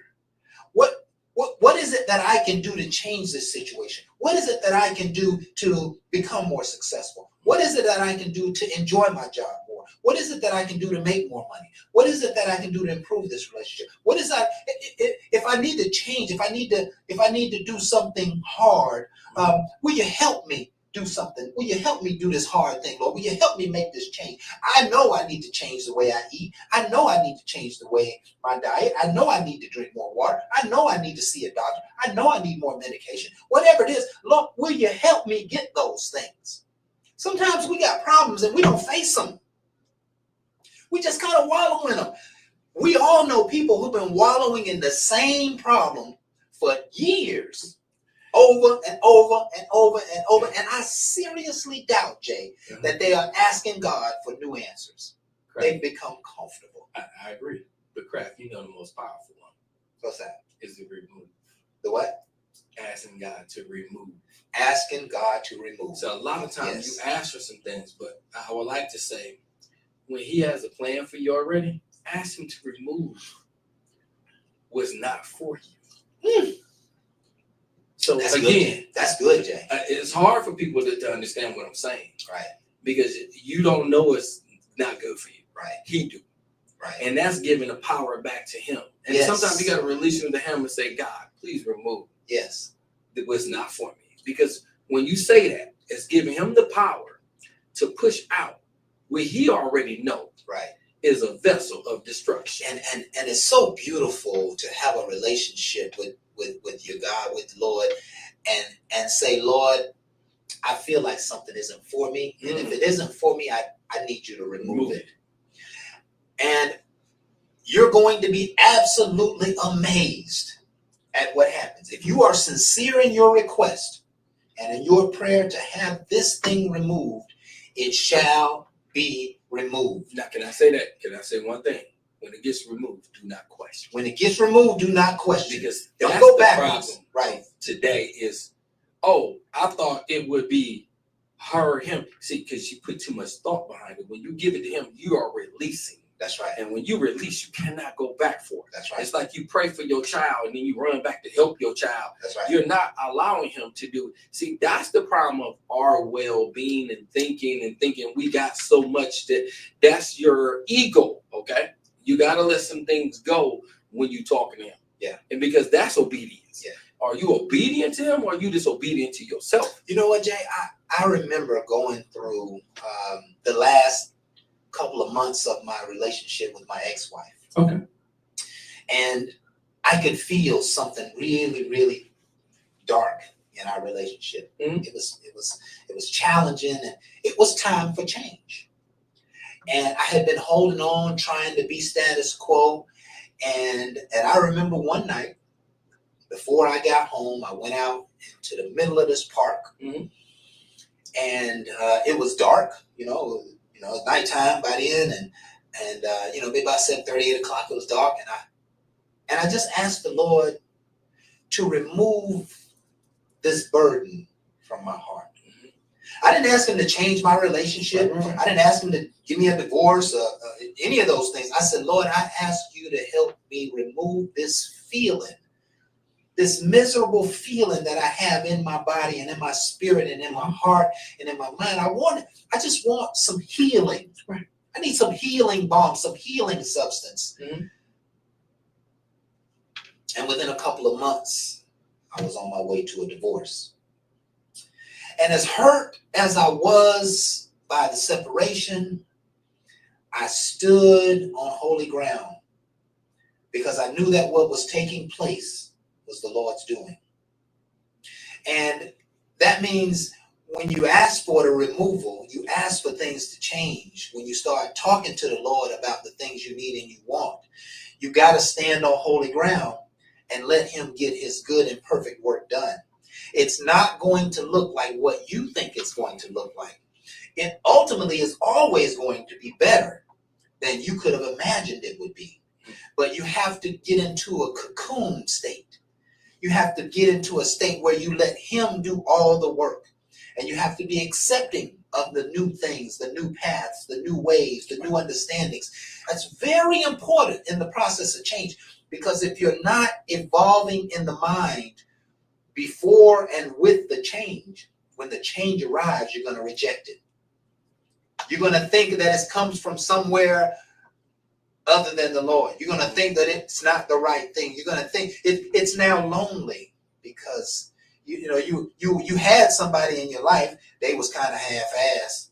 [SPEAKER 3] What is it that I can do to change this situation? What is it that I can do to become more successful? What is it that I can do to enjoy my job more? What is it that I can do to make more money? What is it that I can do to improve this relationship? What is that? If I need to change, if I need to do something hard, will you help me do something? Will you help me do this hard thing, Lord? Will you help me make this change? I know I need to change the way I eat. I know I need to change the way my diet. I know I need to drink more water. I know I need to see a doctor. I know I need more medication. Whatever it is, Lord, will you help me get those things? Sometimes we got problems and we don't face them. We just kind of wallow in them. We all know people who've been wallowing in the same problem for years. Over and over and over and over. And I seriously doubt, Jay, that they are asking God for new answers.
[SPEAKER 4] Correct.
[SPEAKER 3] They've become comfortable.
[SPEAKER 4] I agree. But Kraft, you know the most powerful one
[SPEAKER 3] What's that?
[SPEAKER 4] is to remove.
[SPEAKER 3] The what?
[SPEAKER 4] Asking God to remove.
[SPEAKER 3] Asking God to remove.
[SPEAKER 4] So a lot of times
[SPEAKER 3] Yes.
[SPEAKER 4] you ask for some things, but I would like to say, when he has a plan for you already, ask him to remove what's not for you. So
[SPEAKER 3] That's
[SPEAKER 4] again,
[SPEAKER 3] good. That's good, Jay.
[SPEAKER 4] it's hard for people to understand what I'm saying,
[SPEAKER 3] Right.
[SPEAKER 4] because you don't know it's not good for you.
[SPEAKER 3] Right.
[SPEAKER 4] He do.
[SPEAKER 3] Right.
[SPEAKER 4] And that's giving the power back to him. And
[SPEAKER 3] Yes.
[SPEAKER 4] sometimes you got to release him to him and say, God, please remove
[SPEAKER 3] Yes.
[SPEAKER 4] what's not for me. Because when you say that, it's giving him the power to push out what he already knows
[SPEAKER 3] Right.
[SPEAKER 4] is a vessel of destruction.
[SPEAKER 3] And it's so beautiful to have a relationship with your God, with the Lord, and say, Lord, I feel like something isn't for me. And if it isn't for me, I need you to remove it. And you're going to be absolutely amazed at what happens. If you are sincere in your request and in your prayer to have this thing removed, it shall be removed.
[SPEAKER 4] Now, can I say that? Can I say one thing? When it gets removed, do not question.
[SPEAKER 3] When it gets removed, do not question.
[SPEAKER 4] Because
[SPEAKER 3] don't
[SPEAKER 4] that's
[SPEAKER 3] go
[SPEAKER 4] the
[SPEAKER 3] backwards.
[SPEAKER 4] problem
[SPEAKER 3] Right.
[SPEAKER 4] today is, oh, I thought it would be her, him. See, because you put too much thought behind it. When you give it to him, you are releasing.
[SPEAKER 3] That's right.
[SPEAKER 4] And when you release, you cannot go back for it.
[SPEAKER 3] That's right.
[SPEAKER 4] It's like you pray for your child and then you run back to help your child.
[SPEAKER 3] That's right.
[SPEAKER 4] You're not allowing him to do it. See, that's the problem of our well-being and thinking we got so much that's your ego, okay? You got to let some things go when you talking to him.
[SPEAKER 3] Yeah.
[SPEAKER 4] And because that's obedience.
[SPEAKER 3] Yeah.
[SPEAKER 4] Are you obedient to him or are you disobedient to yourself?
[SPEAKER 3] You know what, Jay? I remember going through the last couple of months of my relationship with my ex-wife.
[SPEAKER 4] Okay.
[SPEAKER 3] And I could feel something really, really dark in our relationship.
[SPEAKER 4] Mm-hmm.
[SPEAKER 3] It was challenging, and it was time for change. And I had been holding on, trying to be status quo. And I remember one night before I got home, I went out into the middle of this park,
[SPEAKER 4] mm-hmm.
[SPEAKER 3] and it was dark, it's nighttime by then, and maybe about 7:30, 8 o'clock, it was dark, and I just asked the Lord to remove this burden from my heart.
[SPEAKER 4] Mm-hmm.
[SPEAKER 3] I didn't ask him to change my relationship.
[SPEAKER 4] Right.
[SPEAKER 3] I didn't ask him to give me a divorce, any of those things. I said, Lord, I ask you to help me remove this feeling, this miserable feeling that I have in my body and in my spirit and in my heart and in my mind. I just want some healing.
[SPEAKER 4] Right.
[SPEAKER 3] I need some healing balm, some healing substance.
[SPEAKER 4] Mm-hmm.
[SPEAKER 3] And within a couple of months, I was on my way to a divorce. And as hurt as I was by the separation, I stood on holy ground because I knew that what was taking place was the Lord's doing. And that means when you ask for the removal, you ask for things to change. When you start talking to the Lord about the things you need and you want, you got to stand on holy ground and let him get his good and perfect work done. It's not going to look like what you think it's going to look like. It ultimately is always going to be better than you could have imagined it would be. But you have to get into a cocoon state. You have to get into a state where you let him do all the work. And you have to be accepting of the new things, the new paths, the new ways, the new understandings. That's very important in the process of change. Because if you're not evolving in the mind before and with the change, when the change arrives, you're going to reject it. You're going to think that it comes from somewhere other than the Lord. You're going to think that it's not the right thing. You're going to think it's now lonely because you had somebody in your life. They was kind of half-assed,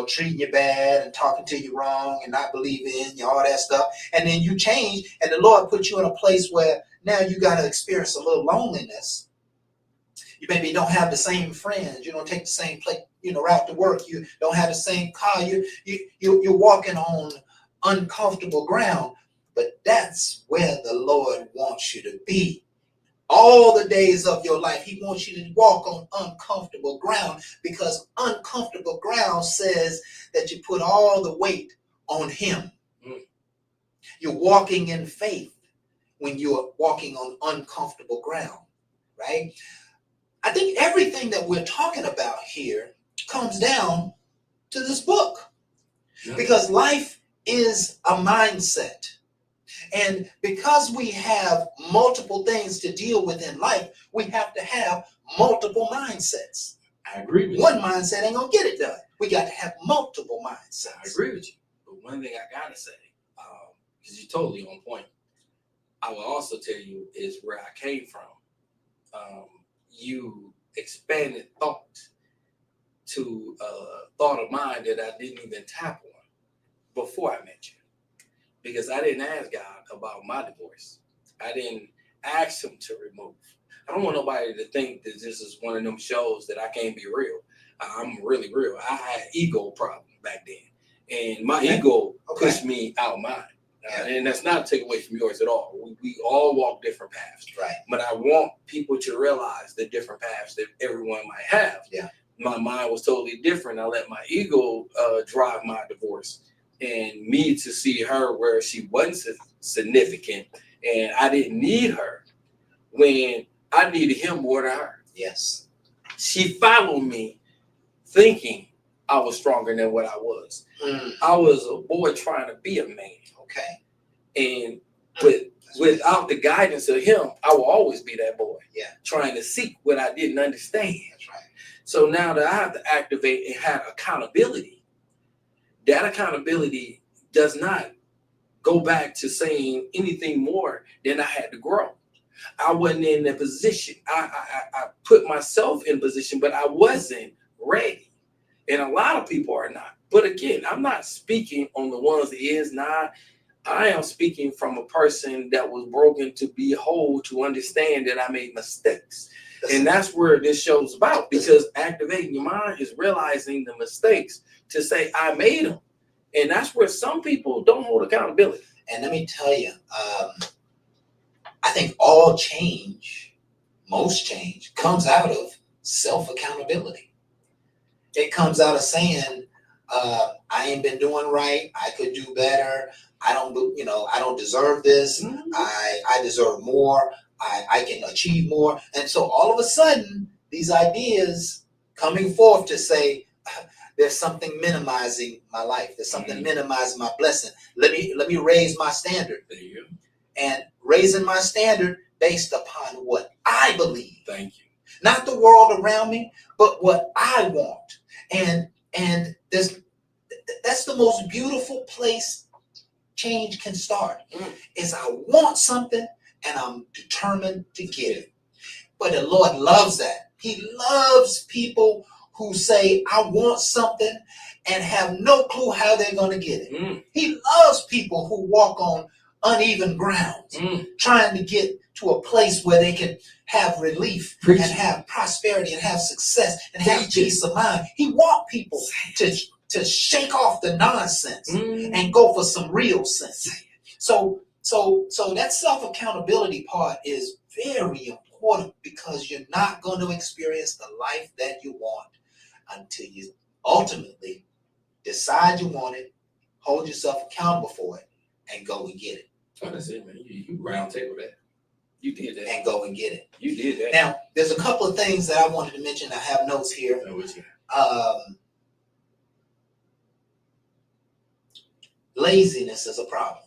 [SPEAKER 3] treating you bad and talking to you wrong and not believing in you, all that stuff. And then you change, and the Lord put you in a place where now you got to experience a little loneliness. You maybe don't have the same friends. You don't take the same place, route to work. You don't have the same car. You're walking on uncomfortable ground. But that's where the Lord wants you to be. All the days of your life, he wants you to walk on uncomfortable ground, because uncomfortable ground says that you put all the weight on him. You're walking in faith when you're walking on uncomfortable ground, right? I think everything that we're talking about here comes down to this book, because life is a mindset. And because we have multiple things to deal with in life, we have to have multiple mindsets.
[SPEAKER 4] I agree with
[SPEAKER 3] One mindset ain't gonna get it done. We got to have multiple mindsets.
[SPEAKER 4] I agree with you. But one thing I gotta say, because you're totally on point. I will also tell you is where I came from. You expanded thought to a thought of mine that I didn't even tap on before I met you. Because I didn't ask God about my divorce. I didn't ask him to remove. I don't want nobody to think that this is one of them shows that I can't be real. I'm really real. I had ego problem back then. And my ego pushed me out mine. And that's not to take away from yours at all. We all walk different paths.
[SPEAKER 3] Right.
[SPEAKER 4] But I want people to realize the different paths that everyone might have.
[SPEAKER 3] Yeah.
[SPEAKER 4] My mind was totally different. I let my ego drive my divorce. And me to see her where she wasn't significant and I didn't need her when I needed him more than her.
[SPEAKER 3] Yes.
[SPEAKER 4] She followed me thinking I was stronger than what I was. I was a boy trying to be a man.
[SPEAKER 3] Okay.
[SPEAKER 4] And without the guidance of him, I will always be that boy.
[SPEAKER 3] Yeah.
[SPEAKER 4] Trying to seek what I didn't understand.
[SPEAKER 3] That's right.
[SPEAKER 4] So now that I have to activate and have accountability, that accountability does not go back to saying anything more than I had to grow. I wasn't in a position. I put myself in position, but I wasn't ready. And a lot of people are not. But again, I'm not speaking on the ones that is not. I am speaking from a person that was broken to be whole, to understand that I made mistakes. And that's where this show's about, because activating your mind is realizing the mistakes to say, I made them. And that's where some people don't hold accountability.
[SPEAKER 3] And let me tell you, I think all change, most change, comes out of self-accountability. It comes out of saying, I ain't been doing right. I could do better. I don't deserve this. I deserve more. I can achieve more. And so all of a sudden, these ideas coming forth to say, there's something minimizing my life. There's something minimizing my blessing. Let me raise my standard.
[SPEAKER 4] There you go.
[SPEAKER 3] And raising my standard based upon what I believe.
[SPEAKER 4] Thank you.
[SPEAKER 3] Not the world around me, but what I want. And that's the most beautiful place change can start. Is I want something and I'm determined to get it. But the Lord loves that. He loves people who say, I want something and have no clue how they're going to get it. He loves people who walk on uneven grounds, trying to get to a place where they can have relief and have prosperity and have success and have peace of mind. He wants people to shake off the nonsense and go for some real sense. So that self-accountability part is very important, because you're not going to experience the life that you want until you ultimately decide you want it, hold yourself accountable for it, and go and get it.
[SPEAKER 4] Oh, that's it, man. You round table that. You did that.
[SPEAKER 3] And go and get it.
[SPEAKER 4] You did that.
[SPEAKER 3] Now, there's a couple of things that I wanted to mention. I have notes here. Laziness is a problem.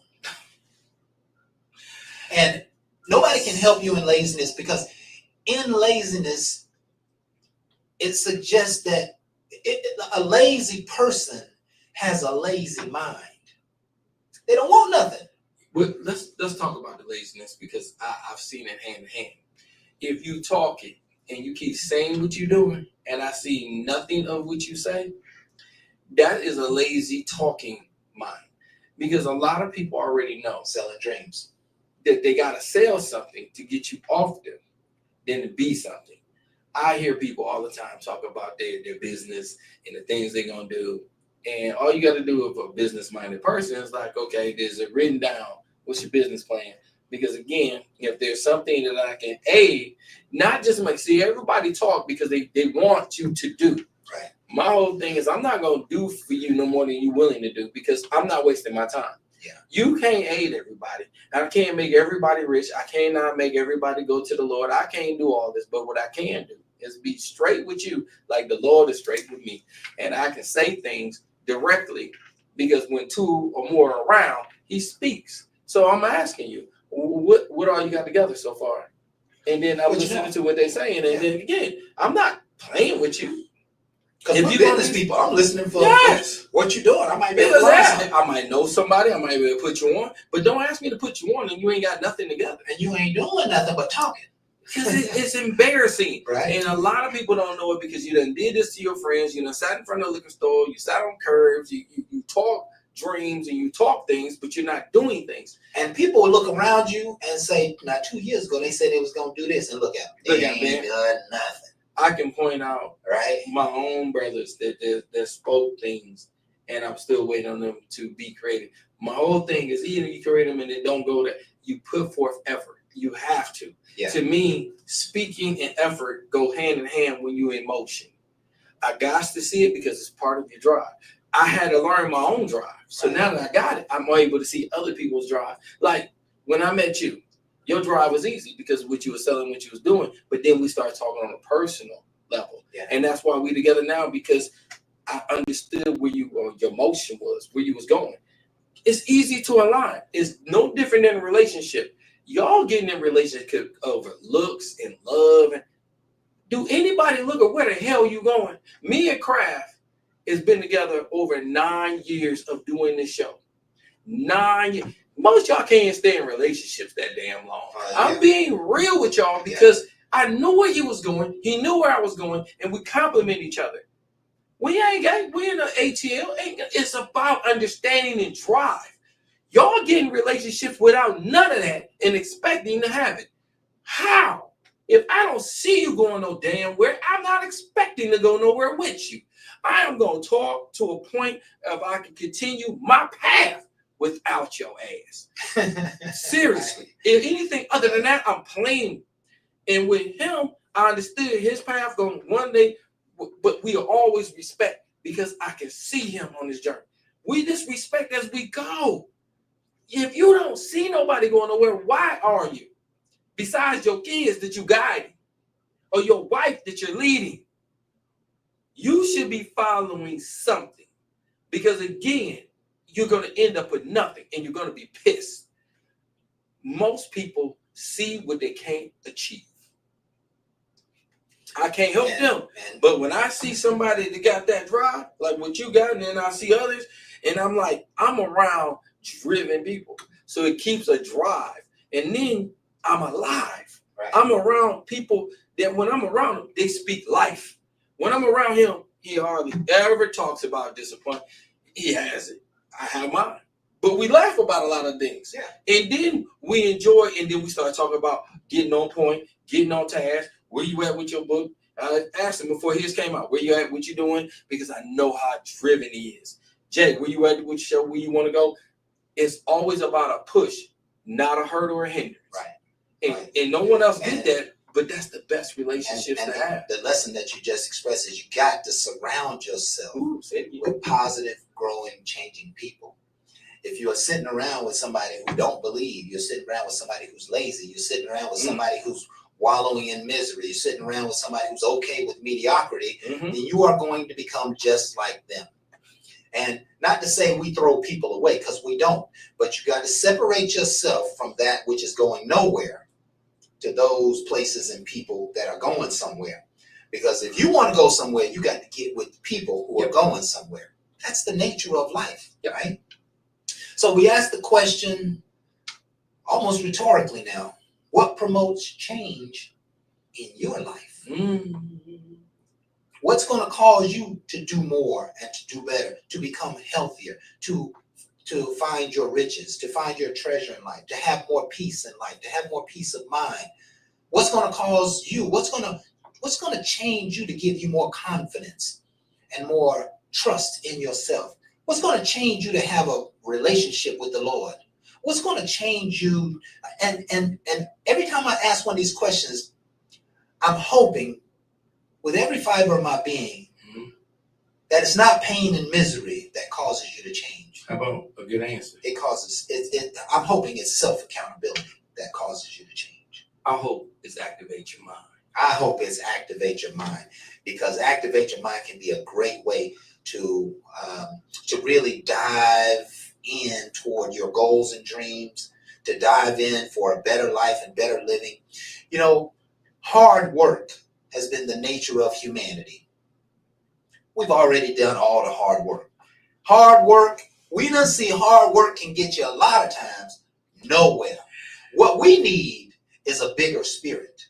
[SPEAKER 3] And nobody can help you in laziness, because in laziness, it suggests that a lazy person has a lazy mind. They don't want nothing.
[SPEAKER 4] But let's talk about the laziness, because I've seen it hand in hand. If you talk it and you keep saying what you're doing, and I see nothing of what you say, that is a lazy talking mind. Because a lot of people already know,
[SPEAKER 3] Selling dreams,
[SPEAKER 4] that they got to sell something to get you off them than to be something. I hear people all the time talk about their business and the things they're going to do. And all you got to do with a business-minded person is like, okay, is it written down? What's your business plan? Because again, if there's something that I can aid, not just make, see, everybody talk because they want you to do.
[SPEAKER 3] right?
[SPEAKER 4] My whole thing is, I'm not going to do for you no more than you're willing to do, because I'm not wasting my time.
[SPEAKER 3] Yeah.
[SPEAKER 4] You can't aid everybody. I can't make everybody rich. I cannot make everybody go to the Lord. I can't do all this. But what I can do is be straight with you like the Lord is straight with me. And I can say things directly, because when two or more are around, he speaks. So I'm asking you, what all you got together so far? And then I'm listening to what they're saying. And then again, I'm not playing with you.
[SPEAKER 3] Because
[SPEAKER 4] If
[SPEAKER 3] we're
[SPEAKER 4] you
[SPEAKER 3] business
[SPEAKER 4] gonna-
[SPEAKER 3] people. I'm listening for
[SPEAKER 4] Yes.
[SPEAKER 3] what you're doing. I might be able to
[SPEAKER 4] Because
[SPEAKER 3] learn
[SPEAKER 4] ask
[SPEAKER 3] something.
[SPEAKER 4] me, I might know somebody, I might be able to put you on, but don't ask me to put you on and you ain't got nothing together.
[SPEAKER 3] And you ain't doing nothing but talking.
[SPEAKER 4] Because it's embarrassing.
[SPEAKER 3] Right.
[SPEAKER 4] And a lot of people don't know it because you done did this to your friends. You done sat in front of a liquor store. You sat on curves. You talk dreams and you talk things, but you're not doing things.
[SPEAKER 3] And people will look around you and say, now 2 years ago, they said they was going to do this. And look at them.
[SPEAKER 4] Look
[SPEAKER 3] They
[SPEAKER 4] at
[SPEAKER 3] ain't
[SPEAKER 4] them.
[SPEAKER 3] done nothing.
[SPEAKER 4] I can point out
[SPEAKER 3] Right?
[SPEAKER 4] my own brothers that spoke things, and I'm still waiting on them to be creative. My whole thing is either you create them and it don't go there. You put forth effort. You have to.
[SPEAKER 3] Yeah.
[SPEAKER 4] To me, speaking and effort go hand in hand when you're in motion. I got to see it because it's part of your drive. I had to learn my own drive. So now that I got it, I'm able to see other people's drive. Like when I met you, your drive was easy because of what you were selling, what you was doing. But then we started talking on a personal level.
[SPEAKER 3] Yeah.
[SPEAKER 4] And that's why we together now, because I understood where your motion was, where you was going. It's easy to align. It's no different than a relationship. Y'all getting in relationship over looks and love. And do anybody look at where the hell you going? Me and Kraft has been together over 9 years of doing this show. 9 years. Most y'all can't stay in relationships that damn long. I'm being real with y'all because I knew where he was going. He knew where I was going, and we complement each other. We in the ATL. It's about understanding and drive. Y'all getting relationships without none of that and expecting to have it. How? If I don't see you going no damn where, I'm not expecting to go nowhere with you. I am going to talk to a point of I can continue my path without your ass. Seriously. If anything other than that, I'm playing. And with him, I understood his path going one day, but we'll always respect because I can see him on this journey. We just respect as we go. If you don't see nobody going nowhere, why are you? Besides your kids that you guiding or your wife that you're leading, you should be following something. Because again, you're going to end up with nothing and you're going to be pissed. Most people see what they can't achieve. I can't help them. But when I see somebody that got that drive, like what you got, and then I see others, and I'm like, I'm around driven people. So it keeps a drive. And then I'm alive.
[SPEAKER 3] Right.
[SPEAKER 4] I'm around people that when I'm around them, they speak life. When I'm around him, he hardly ever talks about disappointment. He has it. I have mine. But we laugh about a lot of things.
[SPEAKER 3] Yeah.
[SPEAKER 4] And then we enjoy, and then we start talking about getting on point, getting on task. Where you at with your book? I asked him before his came out, where you at, what you doing? Because I know how driven he is. Jake, where you at with your show, where you want to go? It's always about a push, not a hurt or a hindrance.
[SPEAKER 3] Right.
[SPEAKER 4] And no one else did that, but that's the best relationships to have.
[SPEAKER 3] The lesson that you just expressed is you got to surround yourself with positive, growing, changing people. If you're sitting around with somebody who don't believe, you're sitting around with somebody who's lazy, you're sitting around with somebody who's wallowing in misery, you're sitting around with somebody who's okay with mediocrity, then you are going to become just like them. And not to say we throw people away, because we don't, but you got to separate yourself from that which is going nowhere to those places and people that are going somewhere. Because if you want to go somewhere, you got to get with people who are going somewhere. That's the nature of life, right? So we asked the question almost rhetorically now, what promotes change in your life? What's going to cause you to do more and to do better, to become healthier, to find your riches, to find your treasure in life, to have more peace in life, to have more peace of mind? What's going to cause you? What's going to change you to give you more confidence and more trust in yourself? What's going to change you to have a relationship with the Lord? What's going to change you? And every time I ask one of these questions, I'm hoping with every fiber of my being that it's not pain and misery that causes you to change.
[SPEAKER 4] How about a good answer?
[SPEAKER 3] It causes it. I'm hoping it's self-accountability that causes you to change.
[SPEAKER 4] I hope it's activate your mind.
[SPEAKER 3] I hope it's activate your mind, because activate your mind can be a great way to really dive in toward your goals and dreams, to dive in for a better life and better living. You know, hard work has been the nature of humanity. we've already done all the hard work. Hard work, we done see hard work can get you a lot of times nowhere. What we need is a bigger spirit.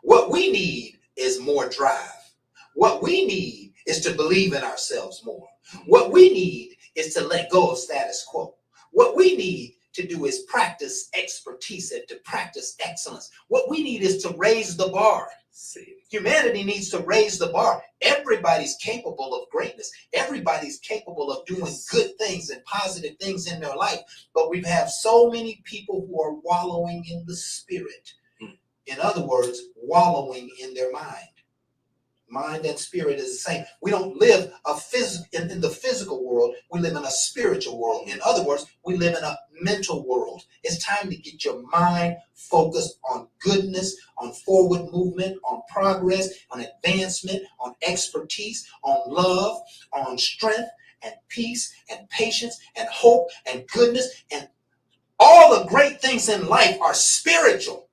[SPEAKER 3] What we need is more drive. What we need is to believe in ourselves more. What we need is to let go of status quo. What we need to do is practice expertise and to practice excellence. What we need is to raise the bar. Humanity needs to raise the bar. Everybody's capable of greatness. Everybody's capable of doing good things and positive things in their life. But we have so many people who are wallowing in the spirit. In other words, wallowing in their mind. Mind and spirit is the same. We don't live in the physical world. We live in a spiritual world. In other words, we live in a mental world. It's time to get your mind focused on goodness, on forward movement, on progress, on advancement, on expertise, on love, on strength and peace and patience and hope and goodness. And all the great things in life are spiritual.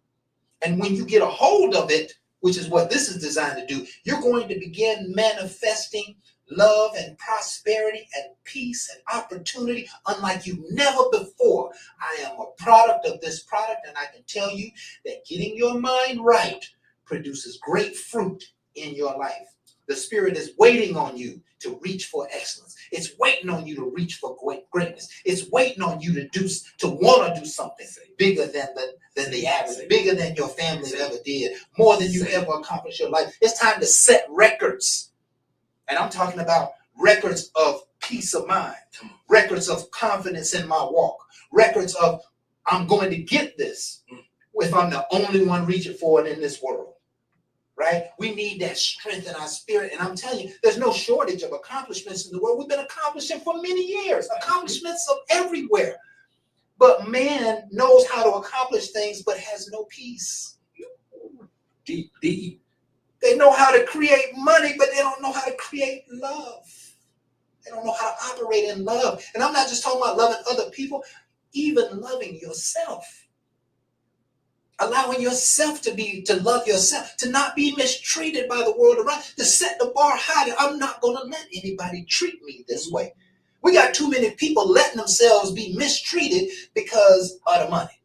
[SPEAKER 3] And when you get a hold of it, which is what this is designed to do, you're going to begin manifesting love and prosperity and peace and opportunity unlike you never before. I am a product of this product, and I can tell you that getting your mind right produces great fruit in your life. The Spirit is waiting on you to reach for excellence. It's waiting on you to reach for greatness. It's waiting on you to want to do something bigger than the average, bigger than your family ever did, more than you ever accomplished in your life. It's time to set records. And I'm talking about records of peace of mind, records of confidence in my walk, records of I'm going to get this if I'm the only one reaching for it in this world. Right? We need that strength in our spirit. And I'm telling you, there's no shortage of accomplishments in the world. We've been accomplishing for many years, accomplishments of everywhere. But man knows how to accomplish things, but has no peace.
[SPEAKER 4] Deep.
[SPEAKER 3] They know how to create money, but they don't know how to create love. They don't know how to operate in love. And I'm not just talking about loving other people, even loving yourself. Allowing yourself to love yourself, to not be mistreated by the world around, to set the bar high. I'm not going to let anybody treat me this way. We got too many people letting themselves be mistreated because of the money.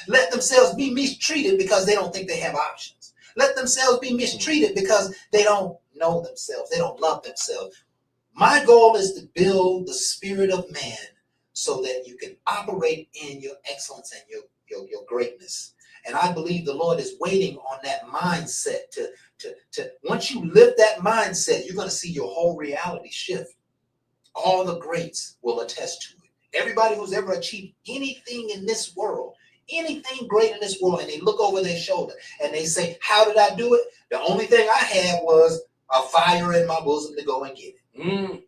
[SPEAKER 3] Let themselves be mistreated because they don't think they have options. Let themselves be mistreated because they don't know themselves. They don't love themselves. My goal is to build the spirit of man so that you can operate in your excellence and your greatness. And I believe the Lord is waiting on that mindset to once you lift that mindset, you're going to see your whole reality shift. All the greats will attest to it. Everybody who's ever achieved anything in this world, anything great in this world, and they look over their shoulder and they say, how did I do it? The only thing I had was a fire in my bosom to go and get it.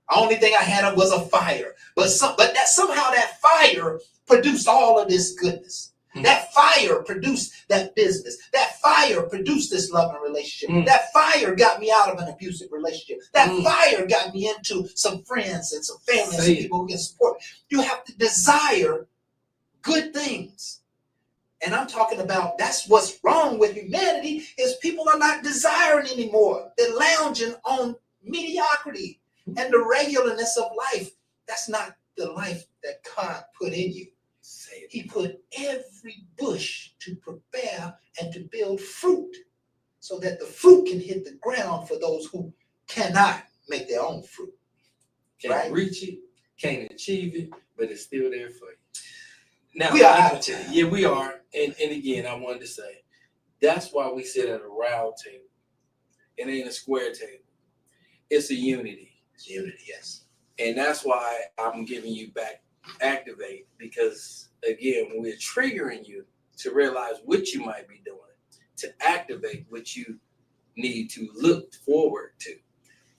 [SPEAKER 3] The only thing I had was a fire. But somehow that fire produced all of this goodness. That fire produced that business. That fire produced this loving relationship. That fire got me out of an abusive relationship. That fire got me into some friends and some family and some people who can support. You have to desire good things. And I'm talking about that's what's wrong with humanity is people are not desiring anymore. They're lounging on mediocrity and the regularness of life. That's not the life that God put in you. He put every bush to prepare and to build fruit so that the fruit can hit the ground for those who cannot make their own fruit.
[SPEAKER 4] Can't reach it, can't achieve it, but it's still there for you. Now,
[SPEAKER 3] we are out of time.
[SPEAKER 4] Yeah, we are. And again, I wanted to say, that's why we sit at a round table. It ain't a square table. It's a unity.
[SPEAKER 3] It's unity, yes.
[SPEAKER 4] And that's why I'm giving you back Activate, because again, we're triggering you to realize what you might be doing, to activate what you need to look forward to.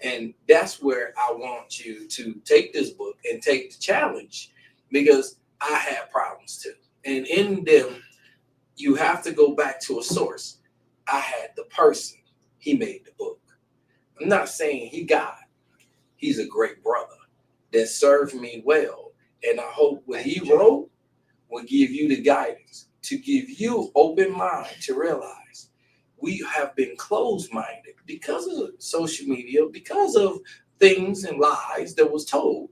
[SPEAKER 4] And that's where I want you to take this book and take the challenge, because I had problems too. And in them, you have to go back to a source. I had the person, he made the book. I'm not saying he God. He's a great brother that served me well. And I hope what he wrote will give you the guidance, to give you open mind to realize we have been closed-minded because of social media, because of things and lies that was told.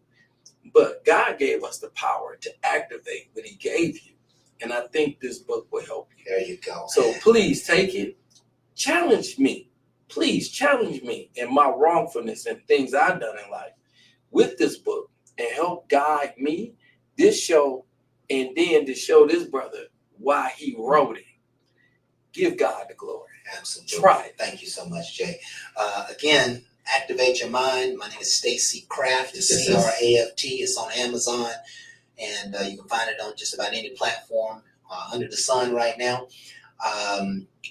[SPEAKER 4] But God gave us the power to activate what he gave you. And I think this book will help you.
[SPEAKER 3] There you go.
[SPEAKER 4] So please take it. Challenge me. Please challenge me in my wrongfulness and things I've done in life with this book and help guide me, this show, and then to show this brother why he wrote it. Give God the glory.
[SPEAKER 3] Absolutely.
[SPEAKER 4] Try it.
[SPEAKER 3] Thank you so much, Jay. Again, Activate Your Mind. My name is Stacy Craft. It's C-R-A-F-T. It's on Amazon. And you can find it on just about any platform under the sun right now.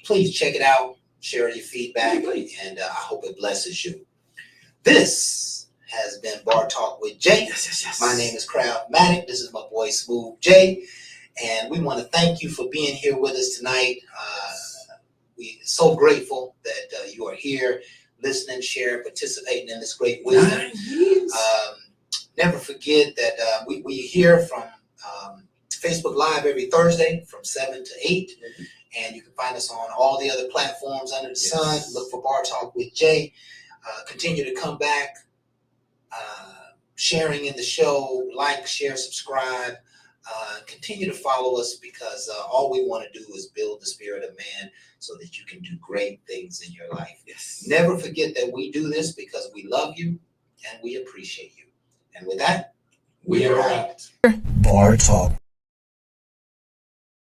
[SPEAKER 3] Please check it out. Share your feedback. And I hope it blesses you. This has been Bar Talk with Jay. My name is Craftmatic. This is my boy Smooth Jay. And we want to thank you for being here with us tonight. We're so grateful that you are here, listening, sharing, participating in this great wisdom. Never forget that we hear from Facebook Live every Thursday from 7 to 8. And you can find us on all the other platforms under the sun. Look for Bar Talk with Jay. Continue to come back, sharing in the show, like, share, subscribe. Continue to follow us because all we want to do is build the spirit of man so that you can do great things in your life. Never forget that we do this because we love you and we appreciate you. And with that, we are out.
[SPEAKER 2] Bar Talk.